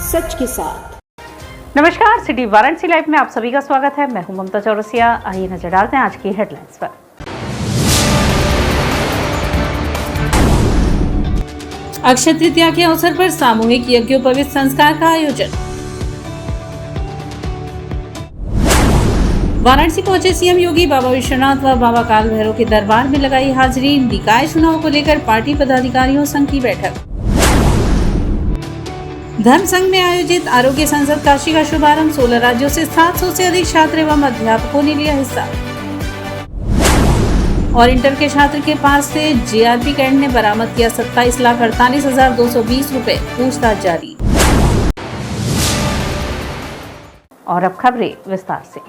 सच के साथ। नमस्कार, सिटी वाराणसी लाइव में आप सभी का स्वागत है। मैं हूं ममता चौरसिया। आइए नजर डालते हैं आज की हेडलाइंस पर। अक्षय तृतीया के अवसर पर सामूहिक यज्ञोपवीत संस्कार का आयोजन। वाराणसी पहुंचे सीएम योगी, बाबा विश्वनाथ व बाबा काल भैरव के दरबार में लगाई हाजिरी। निकाय चुनाव को लेकर पार्टी पदाधिकारियों संघ की बैठक। धर्म संघ में आयोजित आरोग्य संसद काशी का शुभारंभ। 16 राज्यों से 700 से अधिक छात्र एवं अध्यापकों ने लिया हिस्सा। और इंटर के छात्र के पास से जीआरपी कैंट ने बरामद किया 27,48,220 रुपए। पूछताछ जारी। और अब खबरें विस्तार से।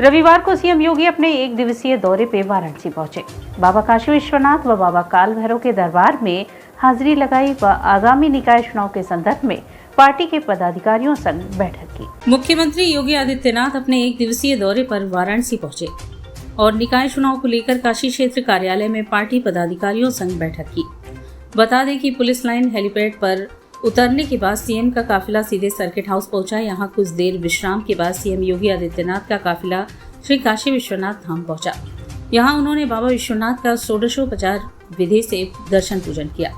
रविवार को सीएम योगी अपने एक दिवसीय दौरे पे वाराणसी पहुंचे। बाबा काशी विश्वनाथ व बाबा काल भैरव के दरबार में हाजिरी लगाई व आगामी निकाय चुनाव के संदर्भ में पार्टी के पदाधिकारियों संग बैठक की। मुख्यमंत्री योगी आदित्यनाथ अपने एक दिवसीय दौरे पर वाराणसी पहुंचे और निकाय चुनाव को लेकर काशी क्षेत्र कार्यालय में पार्टी पदाधिकारियों संग बैठक की। बता दें कि पुलिस लाइन हेलीपैड पर उतरने के बाद सीएम का काफिला सीधे सर्किट हाउस पहुंचा। यहां कुछ देर विश्राम के बाद सीएम योगी आदित्यनाथ का काफिला श्री काशी विश्वनाथ धाम पहुंचा। यहां उन्होंने बाबा विश्वनाथ का षोडशोपचार विधि से दर्शन पूजन किया।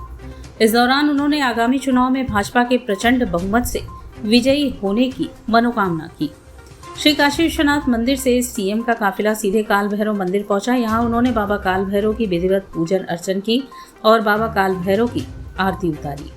इस दौरान उन्होंने आगामी चुनाव में भाजपा के प्रचंड बहुमत से विजयी होने की मनोकामना की। श्री काशी विश्वनाथ मंदिर से सीएम का काफिला सीधे काल भैरव मंदिर पहुंचा। यहां उन्होंने बाबा काल भैरव की विधिवत पूजन अर्चन की और बाबा काल भैरव की आरती उतारी।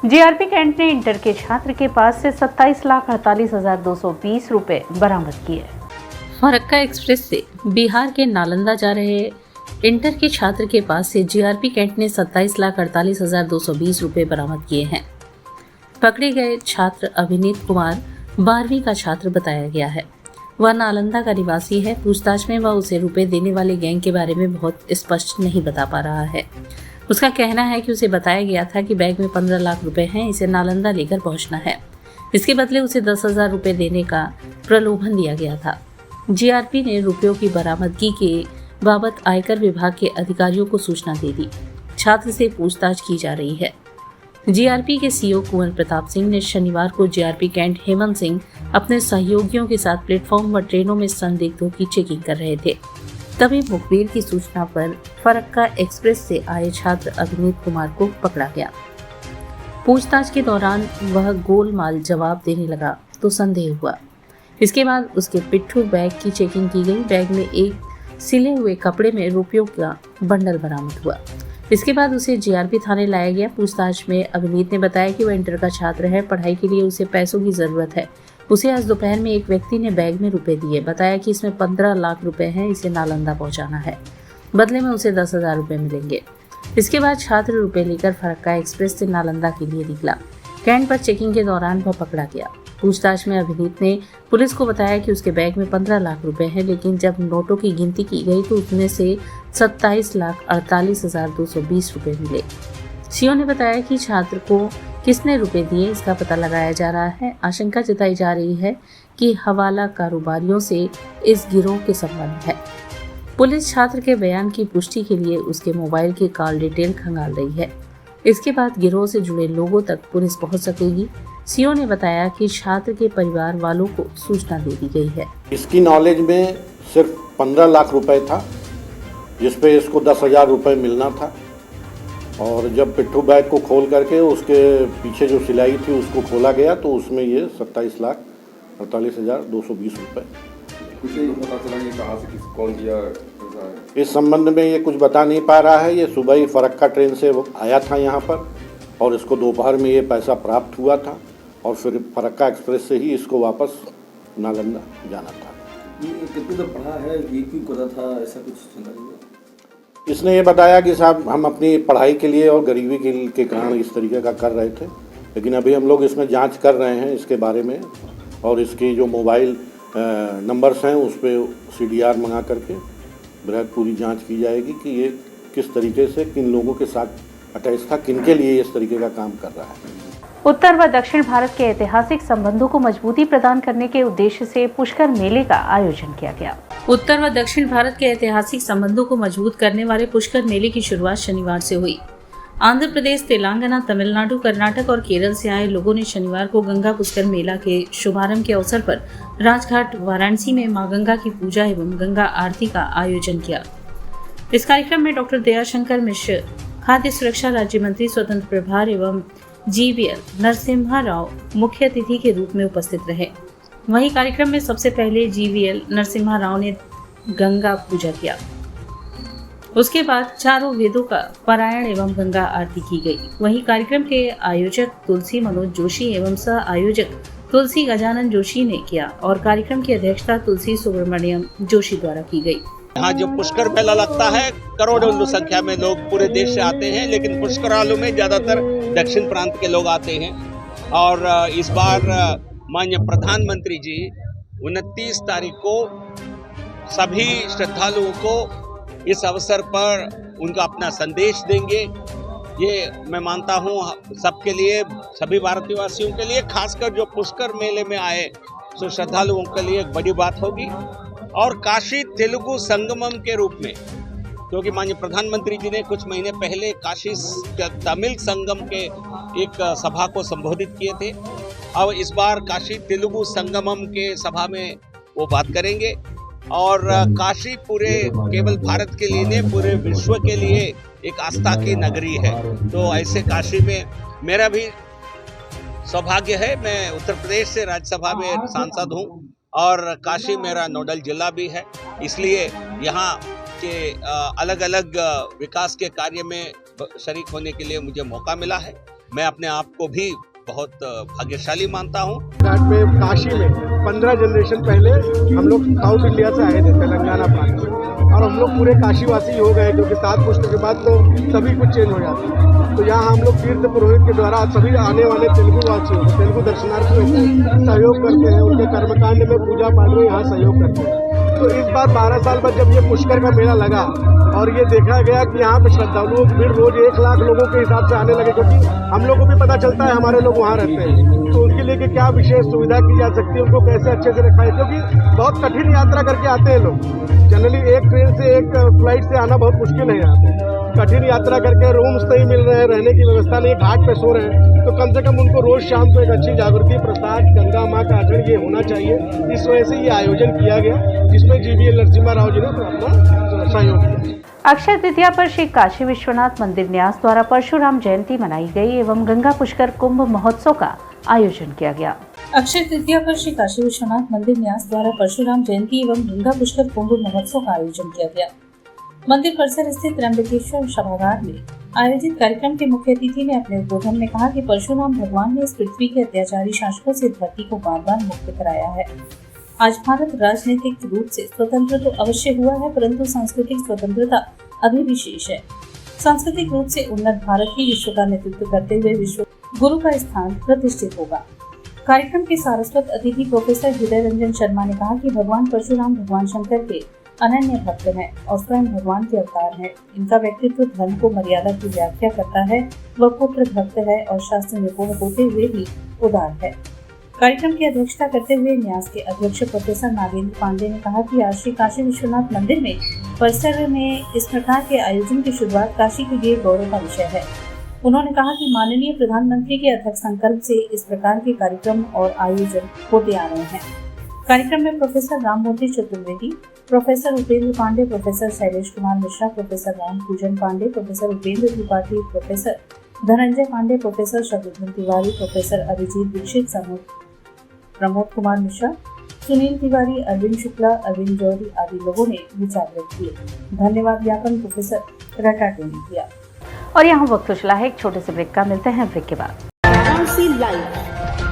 जीआरपी कैंट ने इंटर के छात्र के पास से 27,48,220 रुपए बरामद किए। फरक्का एक्सप्रेस से बिहार के नालंदा जा रहे इंटर के छात्र के पास से जीआरपी कैंट ने 27,48,220 रुपए बरामद किए हैं। पकड़े गए छात्र अभिनीत कुमार 12वीं का छात्र बताया गया है। वह नालंदा का निवासी है। पूछताछ में वह उसे रुपए देने वाले गैंग के बारे में बहुत स्पष्ट नहीं बता पा रहा है। उसका कहना है कि उसे बताया गया था कि बैग में 15 लाख रुपए हैं, इसे नालंदा लेकर पहुंचना है। इसके बदले उसे 10,000 रुपए देने का प्रलोभन दिया गया था। जीआरपी ने रुपयों की बरामदगी के बाबत आयकर विभाग के अधिकारियों को सूचना दे दी। छात्र से पूछताछ की जा रही है। जीआरपी के सीओ कुंवर प्रताप सिंह ने शनिवार को जीआरपी कैंट हेमंत सिंह अपने सहयोगियों के साथ प्लेटफॉर्म व ट्रेनों में संदिग्धों की चेकिंग कर रहे थे। तभी मुखबिर की सूचना पर फरक्का एक्सप्रेस से आए छात्र अभिनीत कुमार को पकड़ा गया। पूछताछ के दौरान वह गोलमाल जवाब देने लगा तो संदेह हुआ। इसके बाद उसके पिट्ठू बैग की चेकिंग की गई। बैग में एक सिले हुए कपड़े में रुपयों का बंडल बरामद हुआ। इसके बाद उसे जीआरपी थाने लाया गया। पूछताछ में अभिनीत ने बताया कि वह इंटर का छात्र है। पढ़ाई के लिए उसे पैसों की जरूरत है। उसे आज दोपहर में एक व्यक्ति ने बैग में रुपए दिए। बताया कि इसमें 15 लाख रुपए हैं, इसे नालंदा पहुंचाना है। बदले में उसे 10,000 रुपए मिलेंगे। इसके बाद छात्र रुपए लेकर फरक्का एक्सप्रेस से नालंदा के लिए निकला। कैंट पर चेकिंग के दौरान वह पकड़ा गया। पूछताछ में अभिनीत ने पुलिस को बताया कि उसके बैग में 15 लाख रुपए हैं, लेकिन जब नोटों की गिनती की गई तो उसमें से 27,48,220 रुपए मिले। सीओ ने बताया कि छात्र को किसने रुपए दिए इसका पता लगाया जा रहा है। आशंका जताई जा रही है कि हवाला कारोबारियों से इस गिरोह के संबंध है। पुलिस छात्र के बयान की पुष्टि के लिए उसके मोबाइल की कॉल डिटेल खंगाल रही है। इसके बाद गिरोह से जुड़े लोगों तक पुलिस पहुंच सकेगी। सीओ ने बताया कि छात्र के परिवार वालों को सूचना दे दी गई है। इसकी नॉलेज में सिर्फ 15 लाख रुपए था, जिसपे इसको 10,000 रुपए मिलना था। और जब पिट्ठू बैग को खोल करके उसके पीछे जो सिलाई थी उसको खोला गया तो उसमें ये 27,48,220 रुपये। कुछ पता चला ये कहाँ से कौन दिया? इस संबंध में ये कुछ बता नहीं पा रहा है। ये सुबह ही फरक्का ट्रेन से वो आया था यहाँ पर और इसको दोपहर में ये पैसा प्राप्त हुआ था और फिर फरक्का एक्सप्रेस से ही इसको वापस नालंदा जाना था। ये कितने तक पढ़ा है, ये क्यों कर रहा था, ऐसा कुछ सुना नहीं? इसने ये बताया कि साहब हम अपनी पढ़ाई के लिए और गरीबी के कारण इस तरीके का कर रहे थे, लेकिन अभी हम लोग इसमें जांच कर रहे हैं इसके बारे में, और इसकी जो मोबाइल नंबर्स हैं उस पर CDR मंगा करके बृहद पूरी जांच की जाएगी कि ये किस तरीके से किन लोगों के साथ अटैच था, किन के लिए इस तरीके का काम कर रहा है। उत्तर व दक्षिण भारत के ऐतिहासिक संबंधों को मजबूती प्रदान करने के उद्देश्य से पुष्कर मेले का आयोजन किया गया। उत्तर व दक्षिण भारत के ऐतिहासिक संबंधों को मजबूत करने वाले पुष्कर मेले की शुरुआत शनिवार से हुई। आंध्र प्रदेश, तेलंगाना, तमिलनाडु, कर्नाटक और केरल से आए लोगों ने शनिवार को गंगा पुष्कर मेला के शुभारंभ के अवसर पर राजघाट वाराणसी में मां गंगा की पूजा एवं गंगा आरती का आयोजन किया। इस कार्यक्रम में डॉक्टर दयाशंकर मिश्र, खाद्य सुरक्षा राज्य मंत्री स्वतंत्र प्रभार एवं GVL नरसिम्हा राव मुख्य अतिथि के रूप में उपस्थित रहे। वहीं कार्यक्रम में सबसे पहले GVL नरसिम्हा राव ने गंगा पूजा किया। उसके बाद चारों वेदों का पारायण एवं गंगा आरती की गई। वहीं कार्यक्रम के आयोजक तुलसी मनोज जोशी एवं सह आयोजक तुलसी गजानन जोशी ने किया और कार्यक्रम की अध्यक्षता तुलसी सुब्रमण्यम जोशी द्वारा की गई। यहाँ जो पुष्कर मेला लगता है, करोड़ों संख्या में लोग पूरे देश से आते हैं, लेकिन पुष्करालू में ज्यादातर दक्षिण प्रांत के लोग आते हैं। और इस बार माननीय प्रधानमंत्री जी 29 तारीख को सभी श्रद्धालुओं को इस अवसर पर उनका अपना संदेश देंगे। ये मैं मानता हूँ सबके लिए, सभी भारतवासियों के लिए, खासकर जो पुष्कर मेले में आए तो श्रद्धालुओं के लिए एक बड़ी बात होगी। और काशी तेलुगु संगमम के रूप में, क्योंकि माननीय प्रधानमंत्री जी ने कुछ महीने पहले काशी तमिल संगम के एक सभा को संबोधित किए थे, अब इस बार काशी तेलुगु संगमम के सभा में वो बात करेंगे। और काशी पूरे केवल भारत के लिए नहीं, पूरे विश्व के लिए एक आस्था की नगरी है। तो ऐसे काशी में मेरा भी सौभाग्य है, मैं उत्तर प्रदेश से राज्यसभा में सांसद हूँ और काशी मेरा नोडल जिला भी है, इसलिए यहाँ के अलग अलग विकास के कार्य में शरीक होने के लिए मुझे मौका मिला है। मैं अपने आप को भी बहुत भाग्यशाली मानता हूँ। में काशी में 15 जनरेशन पहले हम लोग साउथ इंडिया से आए थे, तेलंगाना प्रांत से, और हम लोग पूरे काशीवासी हो गए, क्योंकि 7 पुष्ट के बाद तो सभी कुछ चेंज हो जाता है। तो यहाँ हम लोग तीर्थ पुरोहित के द्वारा सभी आने वाले तेलुगु वासियों को, तेलुगु दर्शनार्थियों को सहयोग करते हैं, उनके कर्मकांड में पूजा पाठ में यहाँ सहयोग करते हैं। तो इस बार 12 साल बाद जब ये पुष्कर का मेला लगा और ये देखा गया कि यहाँ पे श्रद्धालुओं की भीड़ रोज 1 लाख लोगों के हिसाब से आने लगे, क्योंकि हम लोग को भी पता चलता है हमारे लोग वहाँ रहते हैं, तो उनके लिए क्या विशेष सुविधा की जा सकती है, उनको कैसे अच्छे से रखा है, क्योंकि बहुत कठिन यात्रा करके आते हैं लोग। जनरली एक ट्रेन से एक फ्लाइट से आना बहुत मुश्किल है, यहाँ पे कठिन यात्रा करके रूम्स नहीं मिल रहे हैं, रहने की व्यवस्था नहीं, घाट पे सो रहे हैं, तो कम से कम उनको रोज शाम को एक अच्छी जागृति, प्रसाद, गंगा माँ का आचरण ये होना चाहिए। इस वजह से ये आयोजन किया गया, जिसमें GVL नरसिम्हा राव जी ने अपना सहयोग किया। अक्षय तृतीया पर श्री काशी विश्वनाथ मंदिर न्यास द्वारा परशुराम जयंती मनाई गई एवं गंगा पुष्कर कुंभ महोत्सव का आयोजन किया गया। अक्षय तृतीया पर श्री काशी विश्वनाथ मंदिर न्यास द्वारा परशुराम जयंती एवं गंगा पुष्कर कुंभ महोत्सव का आयोजन किया गया। मंदिर परिसर स्थित त्र्यंबकेश्वर सभागार में आयोजित कार्यक्रम के मुख्य अतिथि ने अपने उद्बोधन में कहा कि परशुराम भगवान ने इस पृथ्वी के अत्याचारी शासकों से धरती को बार बार मुक्त कराया है। आज भारत राजनीतिक रूप से स्वतंत्र तो अवश्य हुआ है, परंतु सांस्कृतिक स्वतंत्रता अभी भी शेष है। सांस्कृतिक रूप से उन्नत भारत ही विश्व का नेतृत्व करते हुए विश्व गुरु का स्थान प्रतिष्ठित होगा। कार्यक्रम के सारस्वत अतिथि प्रोफेसर हृदय रंजन शर्मा ने कहा कि भगवान परशुराम भगवान शंकर के अनन्य भक्त हैं और स्वयं भगवान के अवतार हैं। इनका व्यक्तित्व धर्म को मर्यादा की व्याख्या करता है, वह पुत्र भक्त है और शास्त्र निपुण होते हुए भी उदार है। कार्यक्रम की अध्यक्षता करते हुए न्यास के अध्यक्ष प्रोफेसर नागेंद्र पांडे ने कहा कि आज श्री काशी विश्वनाथ मंदिर में परिसर में इस प्रकार के आयोजन की शुरुआत काशी के लिए गौरव का विषय है। उन्होंने कहा कि माननीय प्रधानमंत्री के अथक संकल्प से इस प्रकार के कार्यक्रम और आयोजन होते आ रहे हैं। कार्यक्रम में professor Rammurti Chaturvedi, professor Upendra Pandey, professor Shailesh Kumar Mishra, professor Ram Pujan Pandey, professor Upendra Tripathi, professor Dhananjay Pandey, professor Shatrughan Tiwari, professor Abhijeet Dikshit, Pramod Kumar Mishra, Sunil Tiwari, Arvind Shukla, Arvind Jauhari आदि लोगों ने विचार व्यक्त किए। धन्यवाद ज्ञापन प्रोफेसर रटाटे ने किया। और यहाँ वक्त चला है एक छोटे से ब्रेक का, मिलते हैं ब्रेक के बाद।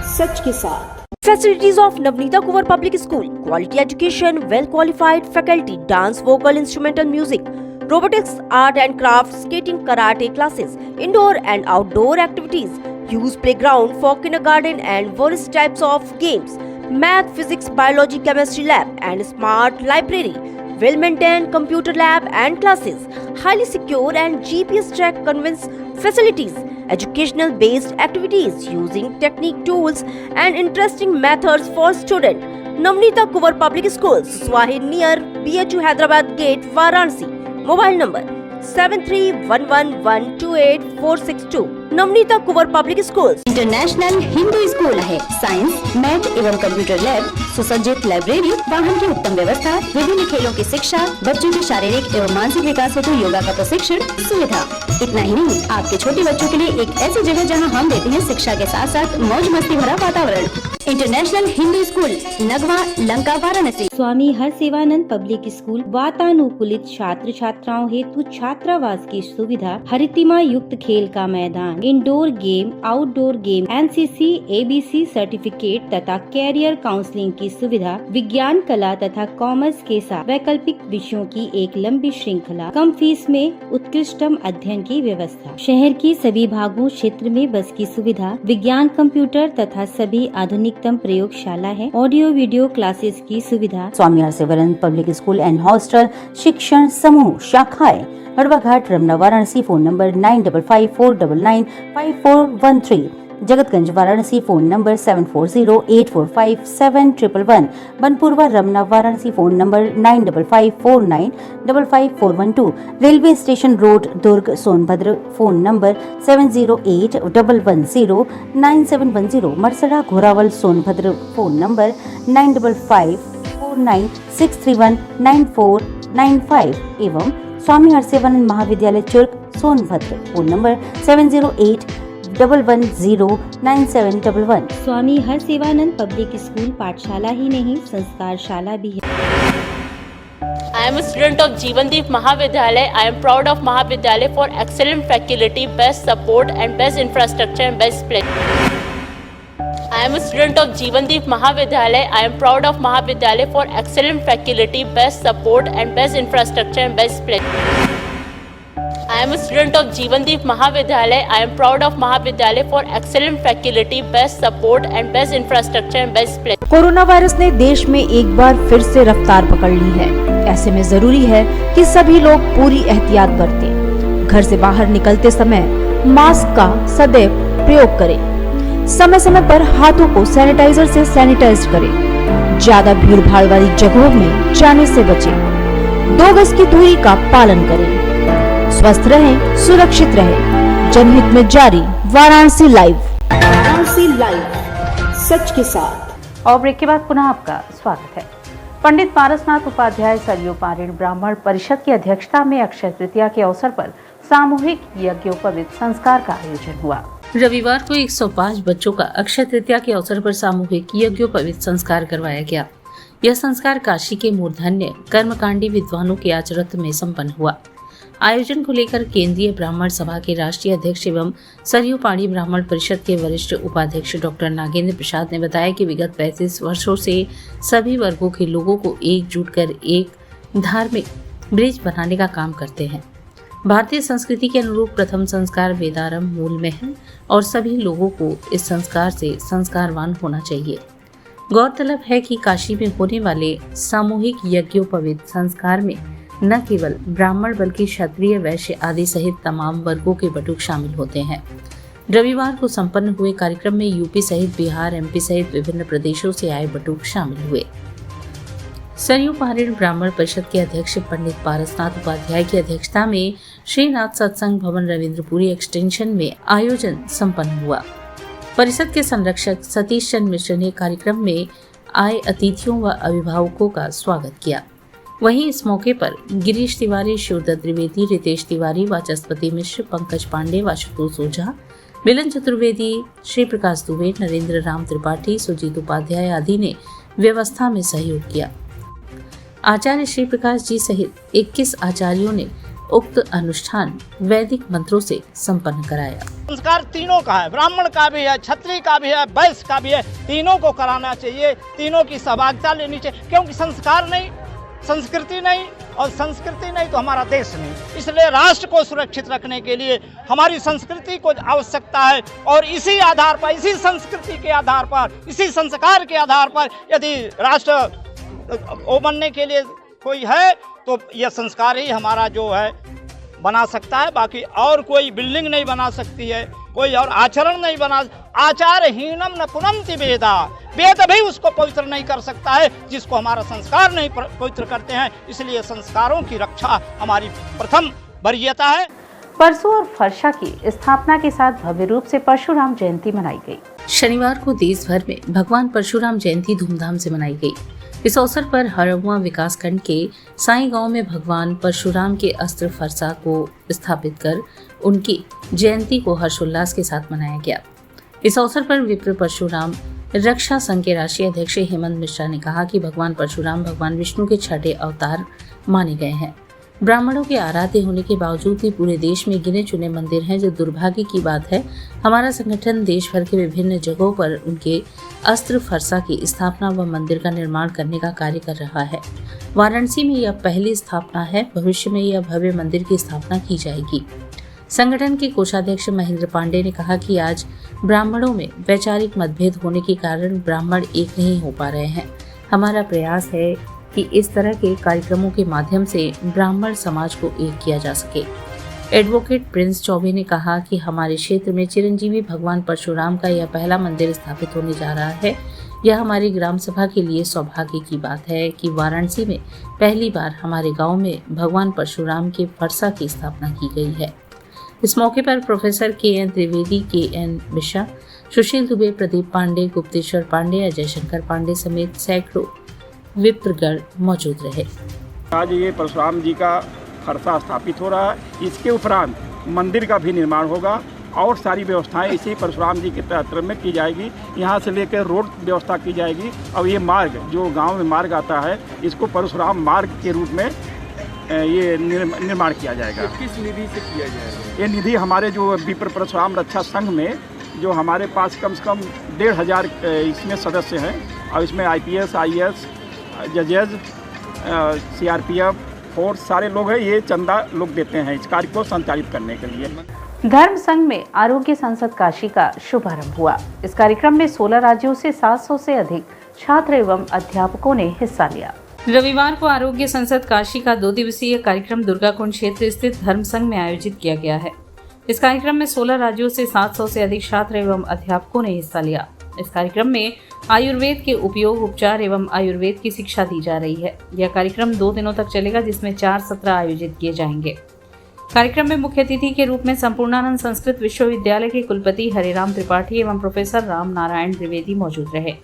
सच के साथ Facilities of Navneeta Kuwar Public School, quality education, well qualified faculty, dance, vocal, instrumental music, robotics, art and craft, skating, karate classes, indoor and outdoor activities, use playground for kindergarten and various types of games, math, physics, biology, chemistry lab and smart library, well-maintained computer lab and classes, highly secure and GPS track convince facilities, educational based activities using technique tools and interesting methods for students. Navneeta Kuwar Public Schools, Swahi near BHU Hyderabad Gate, Varanasi. Mobile number 7311128462. Navneeta Kunwar public school international Hindu school है। Science, math एवं computer lab, सुसज्जित library, वाहन की उत्तम व्यवस्था, विभिन्न खेलों की शिक्षा, बच्चों के शारीरिक एवं मानसिक विकास हेतु योगा का प्रशिक्षण सुविधा। इतना ही नहीं, आपके छोटे बच्चों के लिए एक ऐसी जगह जहां हम देते हैं शिक्षा के साथ साथ मौज मस्ती भरा वातावरण। International Hindu school, Nagwa, Lanka, Varanasi. Swami Harsevanand public school वातानुकूलित छात्र छात्राओं हेतु छात्रावास की सुविधा, हरितिमा युक्त खेल का मैदान, indoor game, outdoor game, NCC, ABC certificate तथा कैरियर काउंसलिंग की सुविधा, विज्ञान, कला तथा कॉमर्स के साथ वैकल्पिक विषयों की एक लंबी श्रृंखला, कम फीस में उत्कृष्टम अध्ययन की व्यवस्था, शहर की सभी भागों क्षेत्र में बस की सुविधा, विज्ञान, कंप्यूटर तथा सभी आधुनिकतम प्रयोगशाला है, ऑडियो वीडियो क्लासेस की सुविधा। Swami Harsevanand public school and hostel, शिक्षण समूह, शाखाएं हड़वाघाट, Ramna, Varanasi. Phone number 9454995413। Jagatganj, Varanasi. Phone number 7408457111। Banpurwa, Ramna, Varanasi. Phone number 9554955412। Railway station road, Durg, Sonbhadra. Phone number 7081109710। Marsara, Ghorawal, Sonbhadra. Phone number 955496319495 एवं स्वामी हरसेवानंद महाविद्यालय Churk, Sonbhadra. Phone number 7081109711। Swami Harsevanand public school पाठशाला ही नहीं, संस्कारशाला भी है। I am a student of Jeevandeep Mahavidyalaya. I am proud of Mahavidyalaya for excellent faculty, best support and best infrastructure and best place. I am a student of Jeevandeep Mahavidyalaya. I am proud of Mahavidyalaya for excellent faculty, best support and best infrastructure and best place. I am a student of Jeevandeep Mahavidyalaya. I am proud of Mahavidyalaya for excellent faculty, best support and best infrastructure and best place. Corona virus ने देश में एक बार फिर से रफ्तार पकड़ ली है। ऐसे में जरूरी है कि सभी लोग पूरी एहतियात बरतें। घर से बाहर निकलते समय मास्क का सदैव प्रयोग करें। समय समय पर हाथों को सैनिटाइजर से सैनिटाइज करें। ज्यादा भीड़ भाड़ वाली जगहों में जाने से बचें। 2 गज की दूरी का पालन करें। स्वस्थ रहें, सुरक्षित रहें। जनहित में जारी वाराणसी लाइव। वाराणसी लाइव, सच के साथ। और ब्रेक के बाद पुनः आपका स्वागत है। पंडित पारसनाथ उपाध्याय सरयू पारायण ब्राह्मण परिषद की अध्यक्षता में अक्षय तृतीया के अवसर पर सामूहिक यज्ञोपवीत संस्कार का आयोजन हुआ। रविवार को 105 बच्चों का अक्षय तृतीया के अवसर पर सामूहिक यज्ञोपवीत संस्कार करवाया गया। यह संस्कार काशी के मूर्धन्य कर्मकांडी विद्वानों के आचरण में संपन्न हुआ। आयोजन को लेकर केंद्रीय ब्राह्मण सभा के राष्ट्रीय अध्यक्ष एवं सरयू पाणी ब्राह्मण परिषद के वरिष्ठ उपाध्यक्ष डॉक्टर नागेंद्र प्रसाद ने बताया कि विगत 35 वर्षों से सभी वर्गों के लोगों को एकजुट कर एक धार्मिक ब्रिज बनाने का काम करते हैं। भारतीय संस्कृति के अनुरूप प्रथम संस्कार वेदारंभ मूल में है और सभी लोगों को इस संस्कार से संस्कारवान होना चाहिए। गौरतलब है कि काशी में होने वाले सामूहिक यज्ञोपवीत संस्कार में न केवल ब्राह्मण बल्कि क्षत्रिय, वैश्य आदि सहित तमाम वर्गों के बटुक शामिल होते हैं। रविवार को संपन्न हुए कार्यक्रम में यूपी सहित बिहार, एमपी सहित विभिन्न प्रदेशों से आए बटुक शामिल हुए। सरयू पारायण ब्राह्मण परिषद के अध्यक्ष पंडित पारसनाथ उपाध्याय की अध्यक्षता में श्रीनाथ सत्संग भवन रविंद्रपुरी एक्सटेंशन में आयोजन संपन्न हुआ। परिषद के संरक्षक सतीश चंद्र मिश्र ने कार्यक्रम में आए अतिथियों व अभिभावकों का स्वागत किया। वहीं इस मौके पर गिरीश तिवारी, शिवदत्त द्विवेदी, रितेश तिवारी, वाचस्पति मिश्र, पंकज पांडे, वाशुतोष ओझा, मिलन चतुर्वेदी, श्री प्रकाश दुबे, नरेंद्र राम त्रिपाठी, सुजीत उपाध्याय आदि ने व्यवस्था में सहयोग किया। आचार्य श्री प्रकाश जी सहित 21 आचार्यों ने उक्त अनुष्ठान वैदिक मंत्रों से संपन्न कराया। संस्कार तीनों का है, ब्राह्मण का भी है, क्षत्रिय का भी है, वैश्य का भी है। तीनों को कराना चाहिए, तीनों की सहभागिता लेनी चाहिए, क्योंकि संस्कार नहीं संस्कृति नहीं, और संस्कृति नहीं तो हमारा देश नहीं। इसलिए राष्ट्र को सुरक्षित रखने के लिए हमारी संस्कृति को आवश्यकता है, और इसी आधार पर, इसी संस्कृति के आधार पर, इसी संस्कार के आधार पर यदि राष्ट्र वो बनने के लिए कोई है तो यह संस्कार ही हमारा जो है बना सकता है। बाकी और कोई बिल्डिंग नहीं बना सकती है, कोई और आचरण नहीं बना। आचारहीनम न पुनंति वेदा, वेद भी उसको पवित्र नहीं कर सकता है जिसको हमारा संस्कार नहीं पवित्र करते हैं। इसलिए संस्कारों की रक्षा हमारी प्रथम वरीयता है। परसों और फरसा की स्थापना के साथ भव्य रूप से परशुराम जयंती मनाई गई। शनिवार को देश भर में भगवान परशुराम जयंती धूमधाम से मनाई गई। इस अवसर पर हरमुआ विकासखंड के साई गांव में भगवान परशुराम के अस्त्र फरसा को स्थापित कर उनकी जयंती को हर्षोल्लास के साथ मनाया गया। इस अवसर पर विप्र परशुराम रक्षा संघ के राष्ट्रीय अध्यक्ष हेमंत मिश्रा ने कहा कि भगवान परशुराम भगवान विष्णु के छठे अवतार माने गए हैं। ब्राह्मणों के आराध्य होने के बावजूद भी पूरे देश में गिने चुने मंदिर हैं, जो दुर्भाग्य की बात है। हमारा संगठन देश भर के विभिन्न जगहों पर उनके अस्त्र फरसा की स्थापना व मंदिर का निर्माण करने का कार्य कर रहा है। वाराणसी में यह पहली स्थापना है, भविष्य में यह भव्य मंदिर की स्थापना की जाएगी। संगठन के कोषाध्यक्ष महेंद्र पांडे ने कहा कि आज ब्राह्मणों में वैचारिक मतभेद होने के कारण ब्राह्मण एक नहीं हो पा रहे हैं। हमारा प्रयास है कि इस तरह के कार्यक्रमों के माध्यम से ब्राह्मण समाज को एक किया जा सके। एडवोकेट प्रिंस चौबे ने कहा कि हमारे क्षेत्र में चिरंजीवी भगवान परशुराम का यह पहला मंदिर स्थापित होने जा रहा है। यह हमारी ग्राम सभा के लिए सौभाग्य की बात है कि वाराणसी में पहली बार हमारे गांव में भगवान परशुराम के फरसा की स्थापना की गई है। इस मौके पर professor K N. Trivedi, K N. Mishra, Sushil Dubey, Pradeep Pandey, Gupteshwar Pandey, Ajay Shankar Pandey समेत सैकड़ों विप्रगण मौजूद रहे। आज ये परशुराम जी का फरसा स्थापित हो रहा है। इसके उपरांत मंदिर का भी निर्माण होगा और सारी व्यवस्थाएं इसी परशुराम जी के तहत में की जाएगी। यहाँ से लेकर रोड व्यवस्था की जाएगी। और ये मार्ग जो गांव में मार्ग आता है, इसको परशुराम मार्ग के रूप में ये निर्माण किया जाएगा। किस निधि से किया जाएगा? ये निधि हमारे जो विप्र परशुराम रक्षा संघ में जो हमारे पास कम से कम 1500 इसमें सदस्य हैं, और इसमें IPS, IAS, जजेज, CRPF, फोर्स सारे लोग हैं। ये चंदा लोग देते हैं इस कार्य को संचालित करने के लिए। धर्म संघ में आरोग्य संसद काशी का शुभारंभ हुआ। इस कार्यक्रम में 16 राज्यों से 700 से अधिक छात्र एवं अध्यापकों ने हिस्सा लिया। रविवार को आरोग्य संसद काशी का 2 दिवसीय कार्यक्रम दुर्गाकुंड क्षेत्र स्थित धर्म संघ में आयोजित किया गया है। इस कार्यक्रम में 16 राज्यों से 700 से अधिक छात्र एवं अध्यापकों ने हिस्सा लिया। इस कार्यक्रम में आयुर्वेद के उपयोग, उपचार एवं आयुर्वेद की शिक्षा दी जा रही है। यह कार्यक्रम 2 दिनों तक चलेगा, जिसमें 4 सत्र आयोजित किए जाएंगे। कार्यक्रम में मुख्य अतिथि के रूप में संपूर्णानंद संस्कृत विश्वविद्यालय के कुलपति हरिराम त्रिपाठी एवं प्रोफेसर राम नारायण द्विवेदी मौजूद रहे।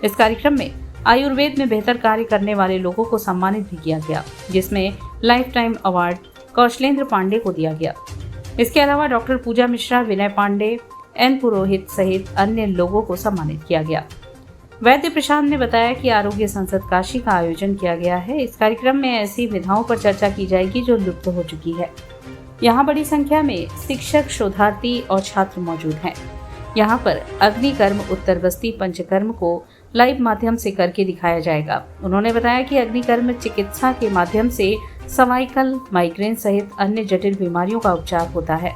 इस कार्यक्रम में आयुर्वेद में बेहतर कार्य करने वाले लोगों को सम्मानित भी किया गया, जिसमें lifetime award Kaushalendra Pandey को दिया गया। इसके अलावा डॉक्टर पूजा मिश्रा, विनय पांडे, एन पुरोहित सहित अन्य लोगों को सम्मानित किया गया। वैद्य प्रशांत ने बताया कि आरोग्य संसद काशी का आयोजन किया गया है। इस कार्यक्रम में ऐसी विधाओं पर चर्चा की जाएगी जो लुप्त हो चुकी है। यहाँ बड़ी संख्या में शिक्षक, शोधार्थी और छात्र मौजूद हैं। यहाँ पर अग्निकर्म, उत्तर बस्ती, पंचकर्म को लाइव माध्यम से करके दिखाया जाएगा। उन्होंने बताया कि अग्निकर्म चिकित्सा के माध्यम से सर्वाइकल, माइग्रेन सहित अन्य जटिल बीमारियों का उपचार होता है।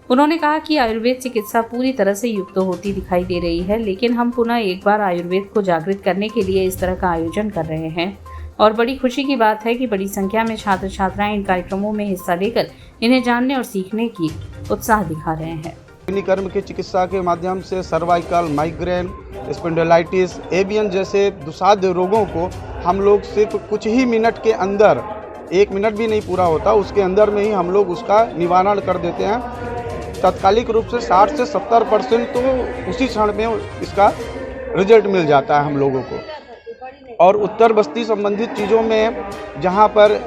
उन्होंने कहा कि आयुर्वेद चिकित्सा पूरी तरह से युक्त होती दिखाई दे रही है, लेकिन हम पुनः एक बार आयुर्वेद को जागृत करने के लिए इस तरह का आयोजन कर रहे हैं और बड़ी खुशी की बात है कि बड़ी संख्या में छात्र छात्राएं इन कार्यक्रमों में हिस्सा लेकर इन्हें जानने और सीखने की उत्साह दिखा रहे हैं। अग्निकर्म की चिकित्सा के माध्यम से सर्वाइकल, माइग्रेन, स्पॉन्डिलाइटिस, एवियन जैसे दुसाध्य रोगों को हम लोग सिर्फ कुछ ही मिनट के अंदर, 1 मिनट भी नहीं पूरा होता, उसके अंदर में ही हम लोग उसका निवारण कर देते हैं। तात्कालिक रूप से 60 से 70% तो उसी क्षण में इसका रिजल्ट मिल जाता है हम लोगों को। और उत्तर बस्ती संबंधित चीज़ों में जहाँ पर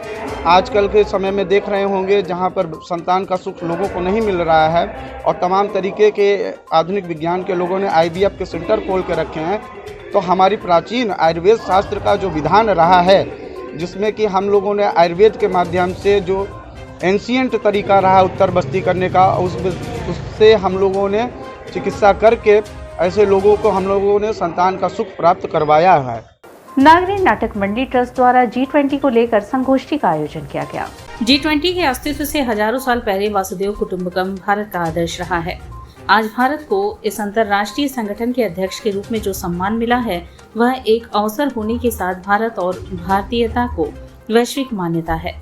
आजकल के समय में देख रहे होंगे, जहाँ पर संतान का सुख लोगों को नहीं मिल रहा है और तमाम तरीके के आधुनिक विज्ञान के लोगों ने IVF के सेंटर खोल के रखे हैं, तो हमारी प्राचीन आयुर्वेद शास्त्र का जो विधान रहा है, जिसमें कि हम लोगों ने आयुर्वेद के माध्यम से जो एंशिएंट तरीका रहा उत्तर बस्ती करने का, उससे हम लोगों ने चिकित्सा करके ऐसे लोगों को हम लोगों ने संतान का सुख प्राप्त करवाया है। नागरी नाटक मंडी ट्रस्ट द्वारा G20 को लेकर संगोष्ठी का आयोजन किया गया। G20 के अस्तित्व से हजारों साल पहले वासुदेव कुटुंबकम भारत का आदर्श रहा है। आज भारत को इस अंतर्राष्ट्रीय संगठन के अध्यक्ष के रूप में जो सम्मान मिला है, वह एक अवसर होने के साथ भारत और भारतीयता को वैश्विक मान्यता है।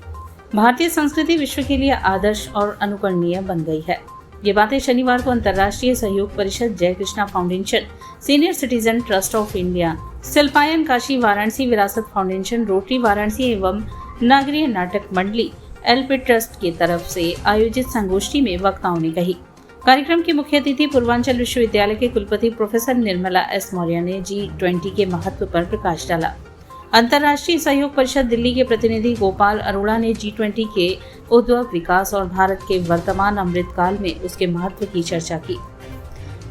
भारतीय संस्कृति विश्व के लिए आदर्श और अनुकरणीय बन गई है। ये बातें शनिवार को अंतर्राष्ट्रीय सहयोग परिषद, Jai Krishna foundation, senior citizen trust of India, Shilpayan Kashi Varanasi Virasat foundation, rotary Varanasi एवं नागरीय नाटक मंडली एलपी ट्रस्ट की तरफ से आयोजित संगोष्ठी में वक्ताओं ने कही। कार्यक्रम के मुख्य अतिथि पूर्वांचल विश्वविद्यालय के कुलपति प्रोफेसर निर्मला एस मौर्य ने G20 के महत्व पर प्रकाश डाला। अंतर्राष्ट्रीय सहयोग परिषद दिल्ली के प्रतिनिधि गोपाल अरोड़ा ने G20 के उद्योग विकास और भारत के वर्तमान अमृतकाल में उसके महत्व की चर्चा की।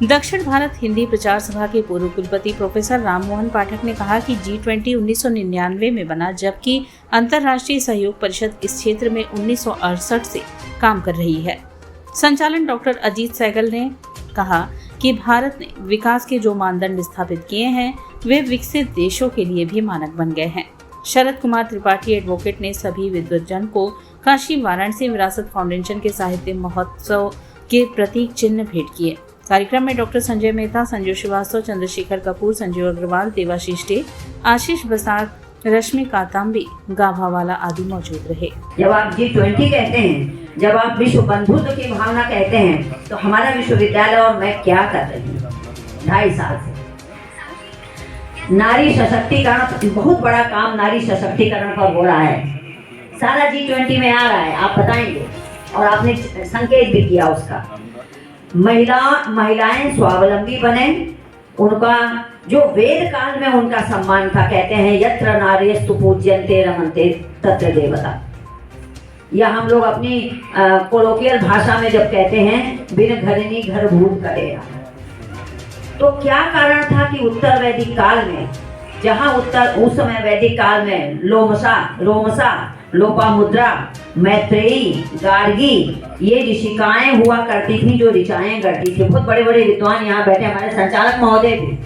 दक्षिण भारत हिंदी प्रचार सभा के पूर्व कुलपति प्रोफेसर राममोहन पाठक ने कहा कि G20 1999 में बना, जबकि अंतर्राष्ट्रीय सहयोग परिषद इस क्षेत्र में 1968 से काम कर रही है। संचालन डॉक्टर अजीत सहगल ने कहा कि भारत ने विकास के जो मानदंड स्थापित किए हैं, वे विकसित देशों के लिए भी मानक बन गए हैं। शरद कुमार त्रिपाठी एडवोकेट ने सभी विद्वज्जन को काशी वाराणसी विरासत फाउंडेशन के साहित्य महोत्सव के प्रतीक चिन्ह भेंट किए। कार्यक्रम में डॉक्टर संजय मेहता, संजू श्रीवास्तव, चंद्रशेखर कपूर, संजीव अग्रवाल, देवाशीष डे, आशीष बसाक, रश्मि काताम्बी, गाभावाला आदि मौजूद रहे। जब आप G20 कहते हैं, जब आप विश्व बंधुत्व की भावना कहते हैं, तो हमारा विश्वविद्यालय और मैं क्या कर रही हूँ 2.5 साल से नारी सशक्तिकरण, बहुत बड़ा काम नारी सशक्तिकरण पर हो रहा है। सारा G20 में आ रहा है, आप बताएंगे, और आपने संकेत भी किया उसका। महिलाएं स्वावलंबी बने, उनका जो वेद काल में उनका सम्मान था, कहते हैं यत्र नार्यस्तु पूज्यन्ते रमन्ते तत्र देवता। या हम लोग अपनी कोलोकियल भाषा में जब कहते हैं बिन घरनी घर भूत करेगा, तो क्या कारण था कि उत्तर वैदिक काल में, जहाँ उस समय वैदिक काल में रोमसा, लोपामुद्रा, मैत्रेयी, गार्गी, ये ऋषिकाएं हुआ करती थी, जो ऋचाएं करती थी। बहुत बड़े बड़े विद्वान यहाँ बैठे, हमारे संचालक महोदय भी।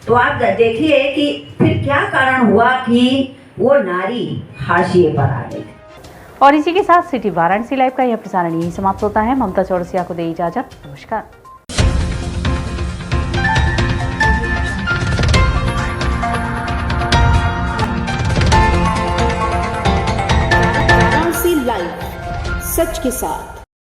तो आप देखिए कि फिर क्या कारण हुआ कि वो नारी हाशिए पर आ गई। और इसी के साथ सिटी वाराणसी लाइव का यह प्रसारण यही समाप्त होता है। ममता चौरसिया को दे इजाजत। नमस्कार। लाइव, सच के साथ।